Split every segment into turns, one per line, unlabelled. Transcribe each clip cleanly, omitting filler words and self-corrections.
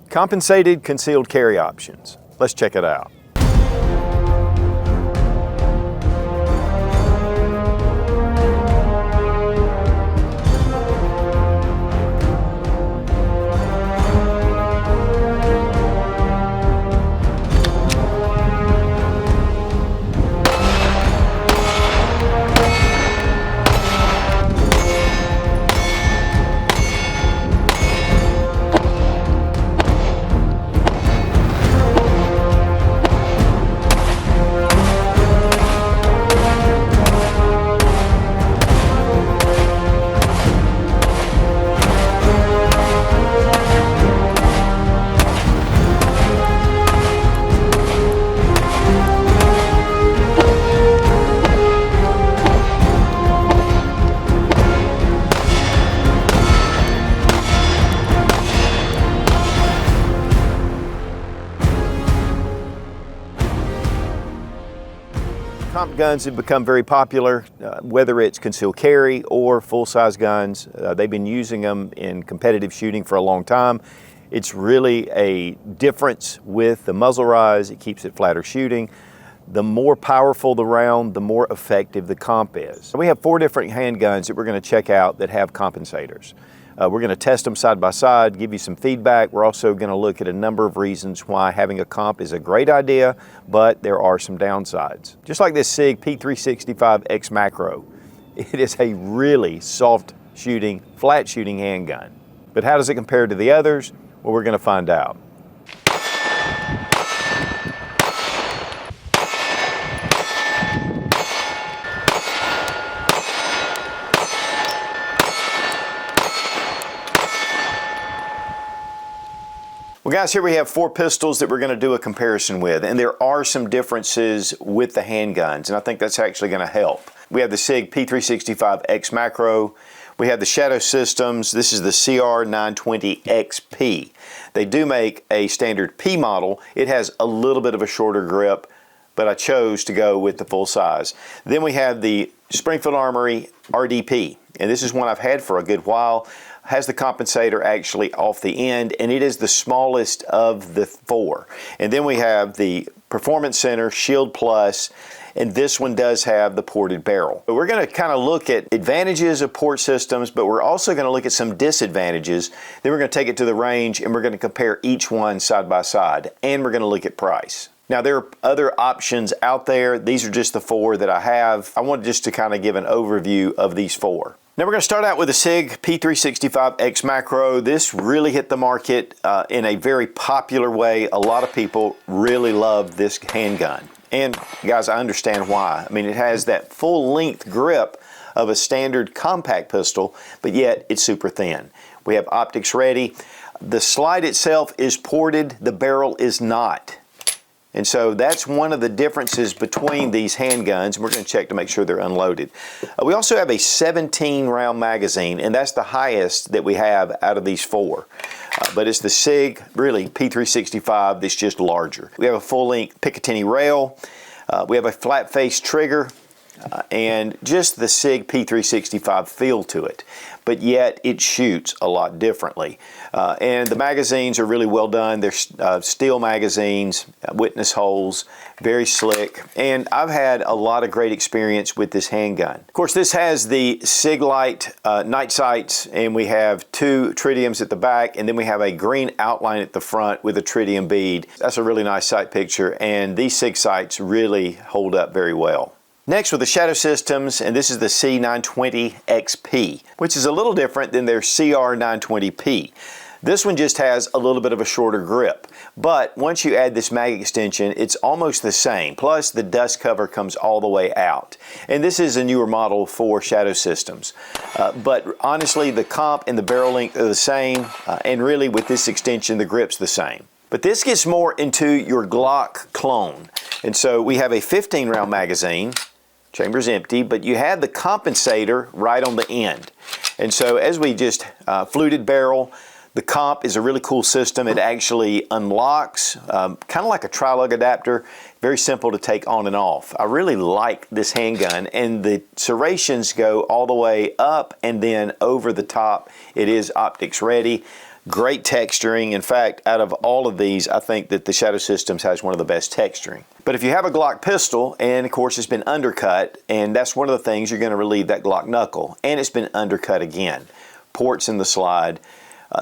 Compensated concealed carry options. Let's check it out. Comp guns have become very popular, whether it's concealed carry or full-size guns. They've been using them in competitive shooting for a long time. It's really a difference with the muzzle rise. It keeps it flatter shooting. The more powerful the round, the more effective the comp is. We have 4 different handguns that we're going to check out that have compensators. We're going to test them side by side, give you some feedback. We're also going to look at a number of reasons why having a comp is a great idea, but there are some downsides. Just like this SIG P365 X Macro, it is a really soft shooting, flat shooting handgun. But how does it compare to the others? Well, we're going to find out. Well guys, here we have 4 pistols that we're going to do a comparison with, and there are some differences with the handguns, and I think that's actually going to help. We have the SIG P365 X Macro. We have the Shadow Systems. This is the CR920 XP. They do make a standard P model. It has a little bit of a shorter grip, but I chose to go with the full size. Then we have the Springfield Armory RDP, and this is one I've had for a good while. Has the compensator actually off the end, and it is the smallest of the 4. And then we have the Performance Center Shield Plus, and this one does have the ported barrel. But we're going to kind of look at advantages of port systems, but we're also going to look at some disadvantages. Then we're going to take it to the range, and we're going to compare each one side by side, and we're going to look at price. Now there are other options out there. These are just the 4 that I have. I wanted just to kind of give an overview of these 4. Now we're going to start out with the SIG P365 X Macro. This really hit the market in a very popular way. A lot of people really love this handgun. And guys, I understand why. I mean, it has that full length grip of a standard compact pistol, but yet it's super thin. We have optics ready. The slide itself is ported, the barrel is not. And so that's one of the differences between these handguns. We're going to check to make sure they're unloaded. We also have a 17 round magazine, and that's the highest that we have out of these 4. But it's the SIG, really, P365 that's just larger. We have a full length Picatinny rail. We have a flat face trigger. And just the SIG P365 feel to it, but yet it shoots a lot differently. And the magazines are really well done. They're steel magazines, witness holes, very slick. And I've had a lot of great experience with this handgun. Of course, this has the SIG Light night sights, and we have 2 tritiums at the back, and then we have a green outline at the front with a tritium bead. That's a really nice sight picture, and these SIG sights really hold up very well. Next, with the Shadow Systems, and this is the C920 XP, which is a little different than their CR920P. This one just has a little bit of a shorter grip, but once you add this mag extension, it's almost the same. Plus, the dust cover comes all the way out. And this is a newer model for Shadow Systems. But honestly, the comp and the barrel length are the same, and really with this extension, the grip's the same. But this gets more into your Glock clone. And so we have a 15 round magazine. Chamber's empty, but you have the compensator right on the end. And so as we just fluted barrel, the comp is a really cool system. It actually unlocks, kind of like a tri-lug adapter, very simple to take on and off. I really like this handgun, and the serrations go all the way up and then over the top. It is optics ready. Great texturing. In fact, out of all of these, I think that the Shadow Systems has one of the best texturing. But if you have a Glock pistol, and of course it's been undercut, and that's one of the things you're going to relieve that Glock knuckle, and it's been undercut again. Ports in the slide.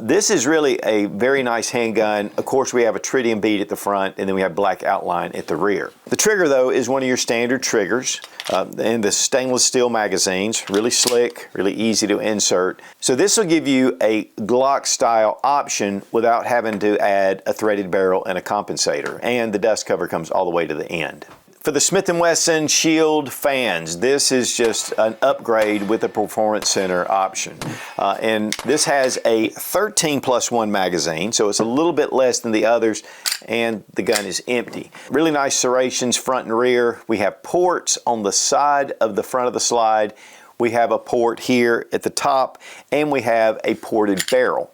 This is really a very nice handgun. Of course, we have a tritium bead at the front, and then we have black outline at the rear. The trigger, though, is one of your standard triggers, and the stainless steel magazines, really slick, really easy to insert. So this will give you a Glock style option without having to add a threaded barrel and a compensator, and the dust cover comes all the way to the end. For the Smith & Wesson Shield fans, this is just an upgrade with the Performance Center option. And this has a 13+1 magazine, so it's a little bit less than the others, and the gun is empty. Really nice serrations front and rear. We have ports on the side of the front of the slide. We have a port here at the top, and we have a ported barrel.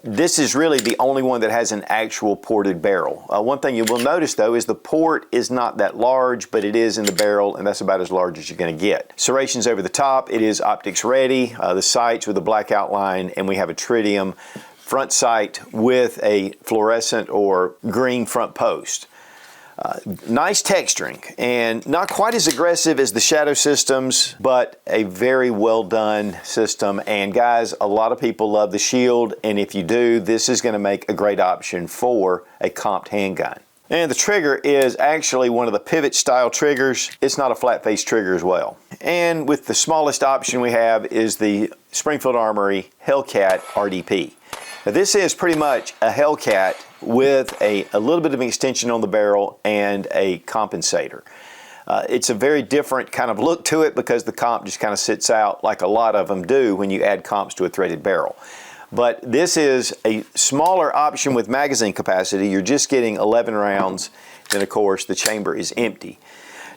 This is really the only one that has an actual ported barrel. One thing you will notice, though, is the port is not that large, but it is in the barrel, and that's about as large as you're going to get. Serrations over the top. It is optics ready. The sights with a black outline, and we have a tritium front sight with a fluorescent or green front post. Nice texturing, and not quite as aggressive as the Shadow Systems, but a very well done system. And guys, a lot of people love the Shield, and if you do, this is going to make a great option for a comped handgun. And the trigger is actually one of the pivot style triggers. It's not a flat face trigger as well. And with the smallest option we have is the Springfield Armory Hellcat RDP. Now this is pretty much a Hellcat with a little bit of an extension on the barrel and a compensator. It's a very different kind of look to it because the comp just kind of sits out like a lot of them do when you add comps to a threaded barrel. But this is a smaller option with magazine capacity. You're just getting 11 rounds, and of course the chamber is empty.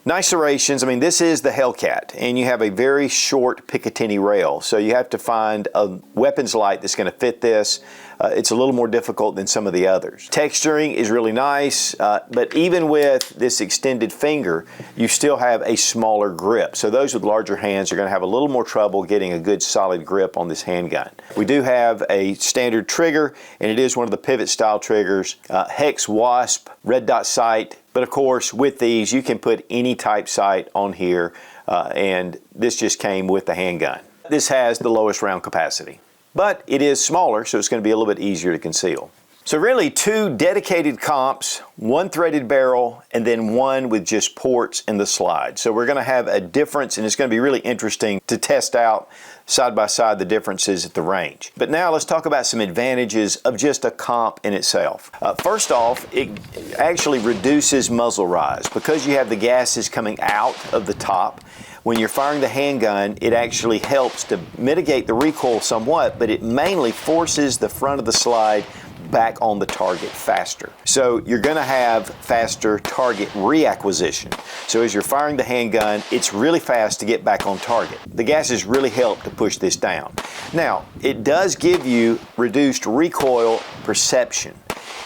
Nice serrations. I mean, this is the Hellcat, and you have a very short Picatinny rail, so you have to find a weapons light that's going to fit this. It's a little more difficult than some of the others. Texturing is really nice, but even with this extended finger, you still have a smaller grip. So those with larger hands are going to have a little more trouble getting a good solid grip on this handgun. We do have a standard trigger, and it is one of the pivot style triggers, hex wasp, red dot sight. But of course, with these, you can put any type sight on here, and this just came with the handgun. This has the lowest round capacity, but it is smaller, so it's going to be a little bit easier to conceal. So really, two dedicated comps, one threaded barrel, and then one with just ports in the slide. So we're going to have a difference, and it's going to be really interesting to test out side by side the differences at the range. But now let's talk about some advantages of just a comp in itself. First off, it actually reduces muzzle rise. Because you have the gases coming out of the top, when you're firing the handgun, it actually helps to mitigate the recoil somewhat, but it mainly forces the front of the slide back on the target faster. So you're going to have faster target reacquisition. So as you're firing the handgun, it's really fast to get back on target. The gases really help to push this down. Now, it does give you reduced recoil perception.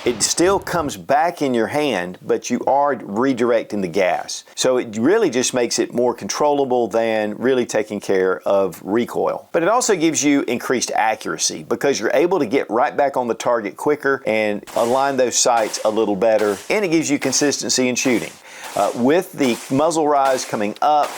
It still comes back in your hand, but you are redirecting the gas. So it really just makes it more controllable than really taking care of recoil. But it also gives you increased accuracy because you're able to get right back on the target quicker and align those sights a little better, and it gives you consistency in shooting. With the muzzle rise coming up,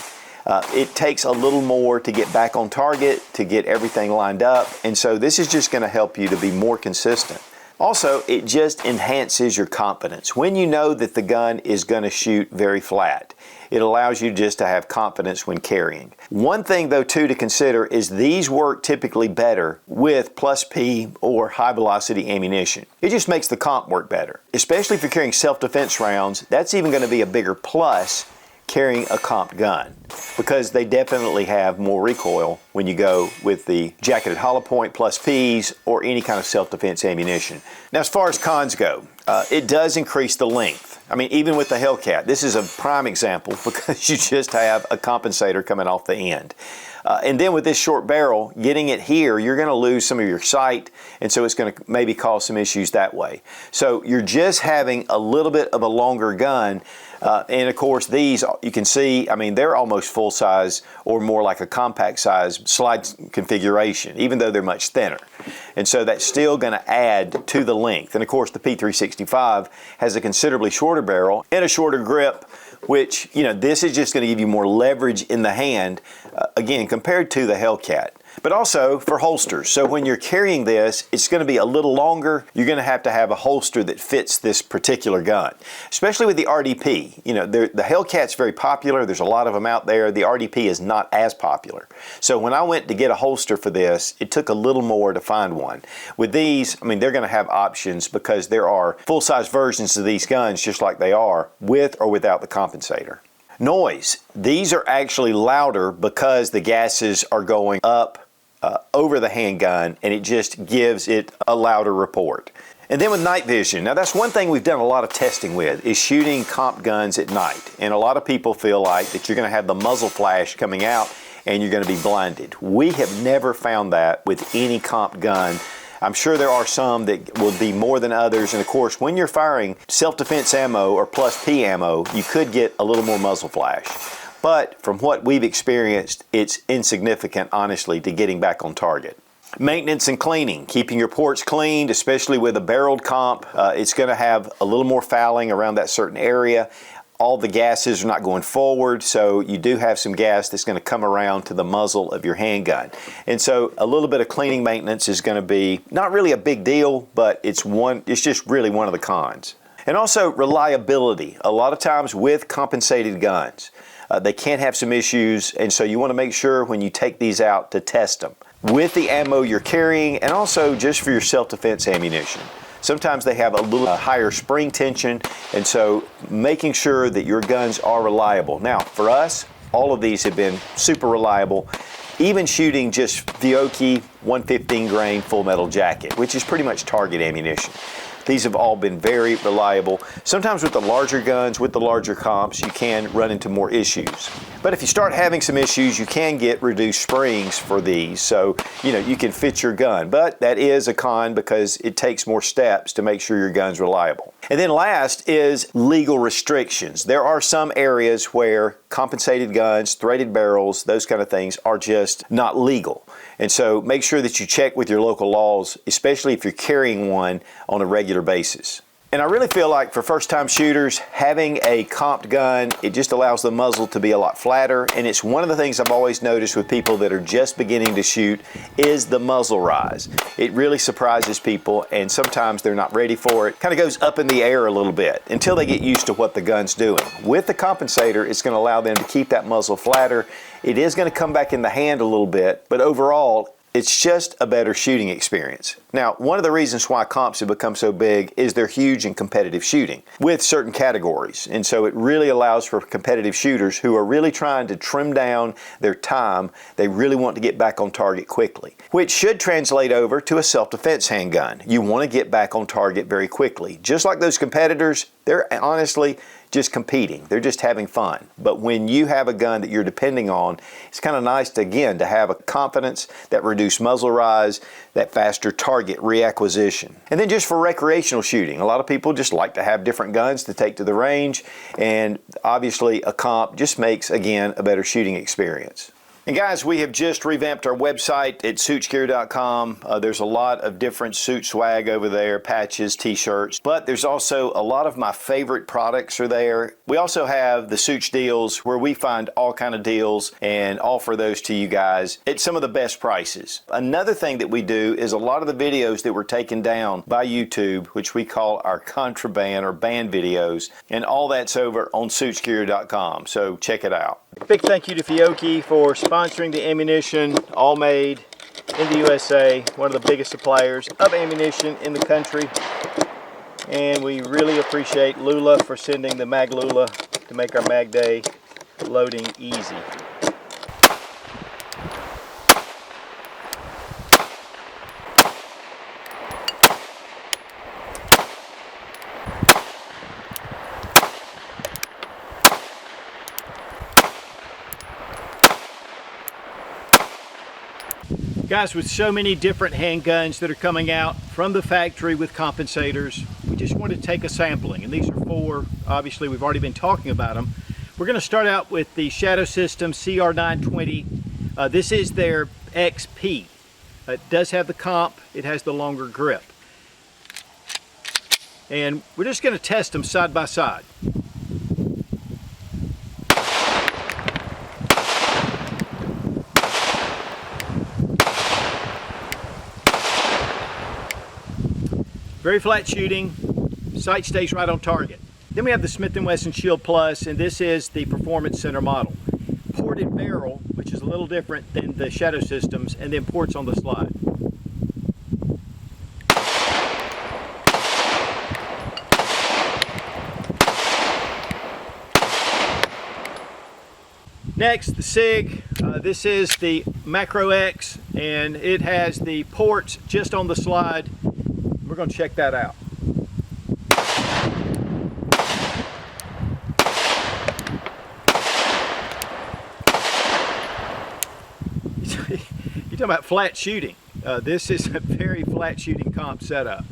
it takes a little more to get back on target, to get everything lined up, and so this is just going to help you to be more consistent. Also, it just enhances your confidence. When you know that the gun is going to shoot very flat, it allows you just to have confidence when carrying. One thing, though, too, to consider is these work typically better with plus P or high velocity ammunition. It just makes the comp work better. Especially if you're carrying self-defense rounds, that's even going to be a bigger plus carrying a comped gun because they definitely have more recoil when you go with the jacketed hollow point plus Ps or any kind of self-defense ammunition. Now, as far as cons go, it does increase the length. I mean, even with the Hellcat, this is a prime example because you just have a compensator coming off the end. And then with this short barrel, getting it here, you're going to lose some of your sight, and so it's going to maybe cause some issues that way. So you're just having a little bit of a longer gun. And of course, these, you can see, I mean, they're almost full size or more like a compact size slide configuration, even though they're much thinner. And so that's still going to add to the length. And of course, the P365 has a considerably shorter barrel and a shorter grip, which, you know, this is just going to give you more leverage in the hand, again, compared to the Hellcat. But also for holsters. So when you're carrying this, it's going to be a little longer. You're going to have a holster that fits this particular gun, especially with the RDP. You know, the Hellcat's very popular. There's a lot of them out there. The RDP is not as popular. So when I went to get a holster for this, it took a little more to find one. With these, I mean, they're going to have options because there are full-size versions of these guns just like they are with or without the compensator. Noise. These are actually louder because the gases are going up over the handgun, and it just gives it a louder report. And then with night vision, now that's one thing we've done a lot of testing with, is shooting comp guns at night. And a lot of people feel like that you're going to have the muzzle flash coming out and you're going to be blinded. We have never found that with any comp gun. I'm sure there are some that will be more than others, and of course when you're firing self-defense ammo or plus P ammo, you could get a little more muzzle flash. But from what we've experienced, it's insignificant, honestly, to getting back on target. Maintenance and cleaning, keeping your ports cleaned, especially with a barreled comp. It's going to have a little more fouling around that certain area. All the gases are not going forward, so you do have some gas that's going to come around to the muzzle of your handgun. And so a little bit of cleaning maintenance is going to be not really a big deal, but it's just really one of the cons. And also reliability. A lot of times with compensated guns, they can have some issues, and so you want to make sure when you take these out to test them with the ammo you're carrying, and also just for your self-defense ammunition. Sometimes they have a little higher spring tension, and so making sure that your guns are reliable. Now, for us, all of these have been super reliable, even shooting just Fiocchi 115 grain full metal jacket, which is pretty much target ammunition. These have all been very reliable. Sometimes with the larger guns, with the larger comps, you can run into more issues. But if you start having some issues, you can get reduced springs for these. So, you know, you can fit your gun. But that is a con because it takes more steps to make sure your gun's reliable. And then last is legal restrictions. There are some areas where compensated guns, threaded barrels, those kind of things are just not legal. And so make sure that you check with your local laws, especially if you're carrying one on a regular basis. And I really feel like for first-time shooters, having a comped gun, it just allows the muzzle to be a lot flatter. And it's one of the things I've always noticed with people that are just beginning to shoot is the muzzle rise. It really surprises people, and sometimes they're not ready for it. Kind of goes up in the air a little bit until they get used to what the gun's doing. With the compensator, it's going to allow them to keep that muzzle flatter. It is going to come back in the hand a little bit, but overall, it's just a better shooting experience. Now, one of the reasons why comps have become so big is they're huge in competitive shooting with certain categories. And so it really allows for competitive shooters who are really trying to trim down their time. They really want to get back on target quickly, which should translate over to a self-defense handgun. You want to get back on target very quickly. Just like those competitors, they're honestly just competing. They're just having fun. But when you have a gun that you're depending on, it's kind of nice to, again, to have a confidence, that reduced muzzle rise, that faster target reacquisition. And then just for recreational shooting, a lot of people just like to have different guns to take to the range, and obviously a comp just makes, again, a better shooting experience. And guys, we have just revamped our website at suitsgear.com. There's a lot of different suit swag over there, patches, t-shirts, but there's also a lot of my favorite products are there. We also have the Suits deals where we find all kind of deals and offer those to you guys at some of the best prices. Another thing that we do is a lot of the videos that were taken down by YouTube, which we call our contraband or banned videos, and all that's over on suitsgear.com, so check it out. Big thank you to Fiocchi for sponsoring the ammunition, all made in the USA, one of the biggest suppliers of ammunition in the country. And we really appreciate Lula for sending the Mag Lula to make our Mag Day loading easy.
Guys, with so many different handguns that are coming out from the factory with compensators, we just want to take a sampling. And these are four, obviously we've already been talking about them. We're going to start out with the Shadow Systems CR920. This is their XP. It does have the comp, it has the longer grip. And we're just going to test them side by side. Very flat shooting, sight stays right on target. Then we have the Smith & Wesson Shield Plus, and this is the Performance Center model. Ported barrel, which is a little different than the Shadow Systems, and then ports on the slide. Next, the SIG. This is the Macro X, and it has the ports just on the slide. We're going to check that out. You're talking about flat shooting. This is a very flat shooting comp setup.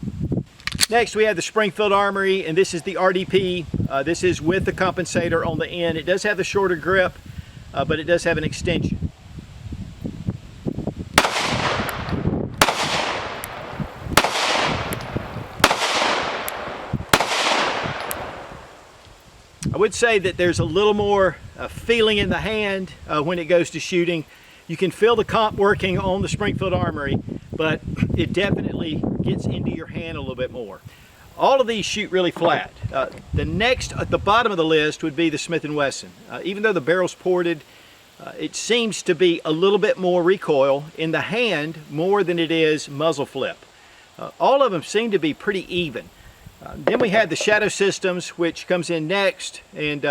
Next we have the Springfield Armory, and this is the RDP. This is with the compensator on the end. It does have the shorter grip, but it does have an extension. I would say that there's a little more feeling in the hand when it goes to shooting. You can feel the comp working on the Springfield Armory, but it definitely gets into your hand a little bit more. All of these shoot really flat. The next at the bottom of the list would be the Smith & Wesson. Even though the barrel's ported, it seems to be a little bit more recoil in the hand more than it is muzzle flip. All of them seem to be pretty even. Then we have the Shadow Systems, which comes in next, and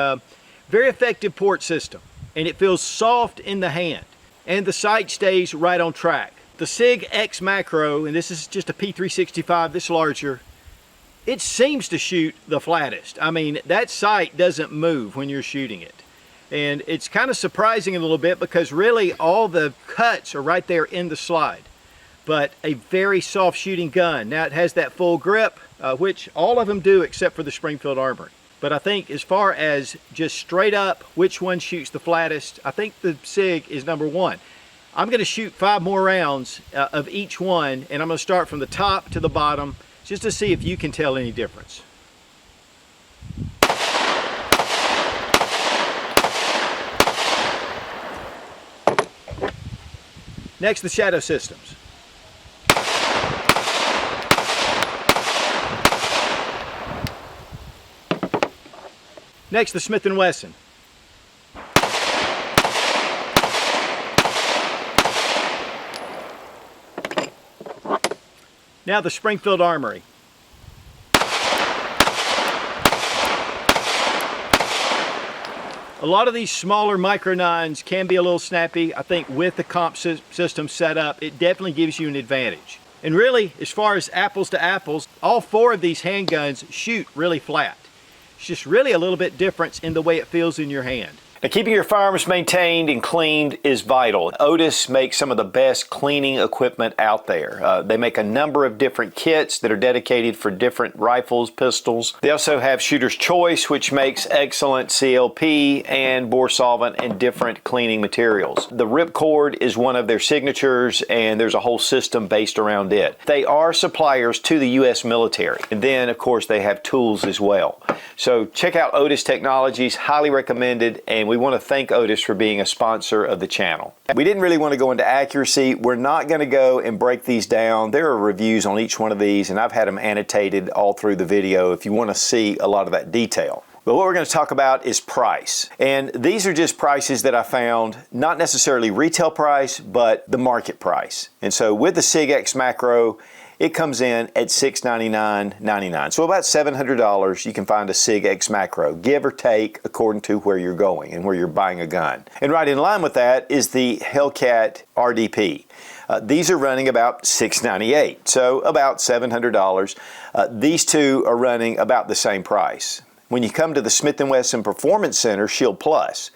very effective port system, and it feels soft in the hand, and the sight stays right on track. The SIG X Macro, and this is just a P365, this larger, it seems to shoot the flattest. I mean, that sight doesn't move when you're shooting it. And it's kind of surprising a little bit because really all the cuts are right there in the slide. But a very soft shooting gun. Now it has that full grip, which all of them do except for the Springfield Armory. But I think as far as just straight up which one shoots the flattest, I think the SIG is number one. I'm going to shoot 5 more rounds of each one, and I'm going to start from the top to the bottom just to see if you can tell any difference. Next, the Shadow Systems. Next, the Smith & Wesson. Now the Springfield Armory. A lot of these smaller micro 9s can be a little snappy. I think with the comp system set up, it definitely gives you an advantage. And really, as far as apples to apples, all 4 of these handguns shoot really flat. It's just really a little bit different in the way it feels in your hand.
Now, keeping your firearms maintained and cleaned is vital. Otis makes some of the best cleaning equipment out there. They make a number of different kits that are dedicated for different rifles, pistols. They also have Shooter's Choice, which makes excellent CLP and bore solvent and different cleaning materials. The Ripcord is one of their signatures, and there's a whole system based around it. They are suppliers to the U.S. military. And then, of course, they have tools as well. So check out Otis Technologies, highly recommended, and we want to thank Otis for being a sponsor of the channel. We didn't really want to go into accuracy. We're not going to go and break these down. There are reviews on each one of these, and I've had them annotated all through the video if you want to see a lot of that detail. But what we're going to talk about is price. And these are just prices that I found, not necessarily retail price, but the market price. And so with the SIG X Macro, it comes in at $699.99. So about $700 you can find a SIG X Macro, give or take according to where you're going and where you're buying a gun. And right in line with that is the Hellcat RDP. These are running about $698, so about $700. These two are running about the same price. When you come to the Smith & Wesson Performance Center Shield Plus,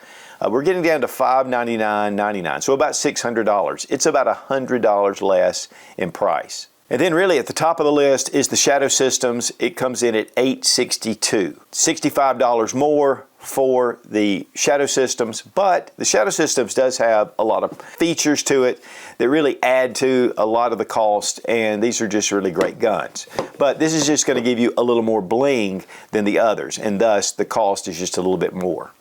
We're getting down to $599.99, so about $600. It's about $100 less in price. And then really at the top of the list is the Shadow Systems. It comes in at $862. $65 more for the Shadow Systems, but the Shadow Systems does have a lot of features to it that really add to a lot of the cost, and these are just really great guns. But this is just going to give you a little more bling than the others, and thus the cost is just a little bit more.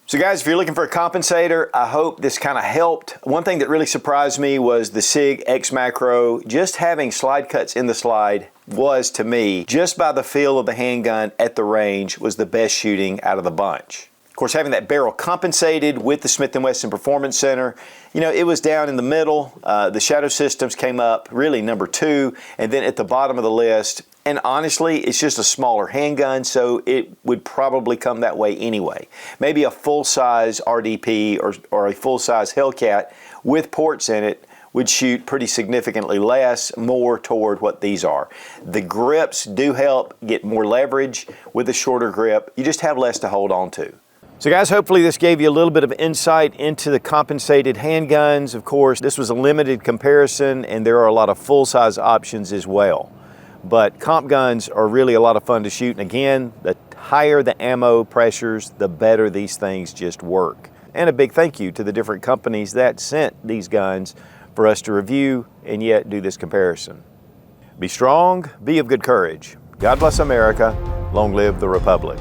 So guys, if you're looking for a compensator, I hope this kind of helped. One thing that really surprised me was the SIG X Macro. Just having slide cuts in the slide was, to me, just by the feel of the handgun at the range, was the best shooting out of the bunch. Of course, having that barrel compensated with the Smith & Wesson Performance Center, you know, it was down in the middle. The Shadow Systems came up really number 2, and then at the bottom of the list. And honestly, it's just a smaller handgun, so it would probably come that way anyway. Maybe a full-size RDP or a full-size Hellcat with ports in it would shoot pretty significantly less, more toward what these are. The grips do help get more leverage with a shorter grip. You just have less to hold on to. So guys, hopefully this gave you a little bit of insight into the compensated handguns. Of course, this was a limited comparison, and there are a lot of full-size options as well. But comp guns are really a lot of fun to shoot, and again, the higher the ammo pressures, the better these things just work. And a big thank you to the different companies that sent these guns for us to review and yet do this comparison. Be strong, be of good courage. God bless America. Long live the Republic.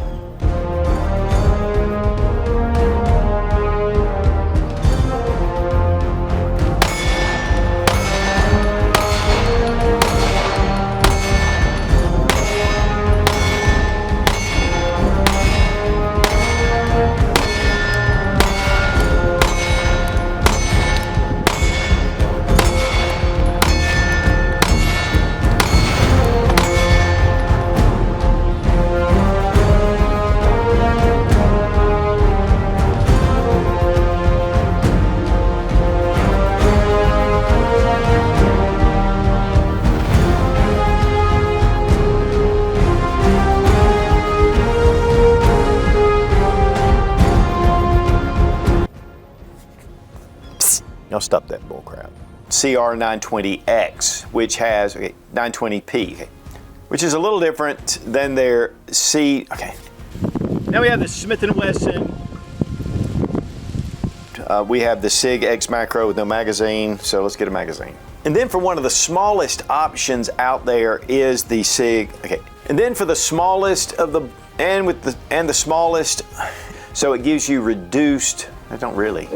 Now stop that bull crap. CR920X, which has 920p, which is a little different than their
Now we have the Smith & Wesson.
We have the SIG X Macro with no magazine, so let's get a magazine. And then for one of the smallest options out there is the SIG. And then for the smallest of the the smallest, so it gives you reduced. I don't really.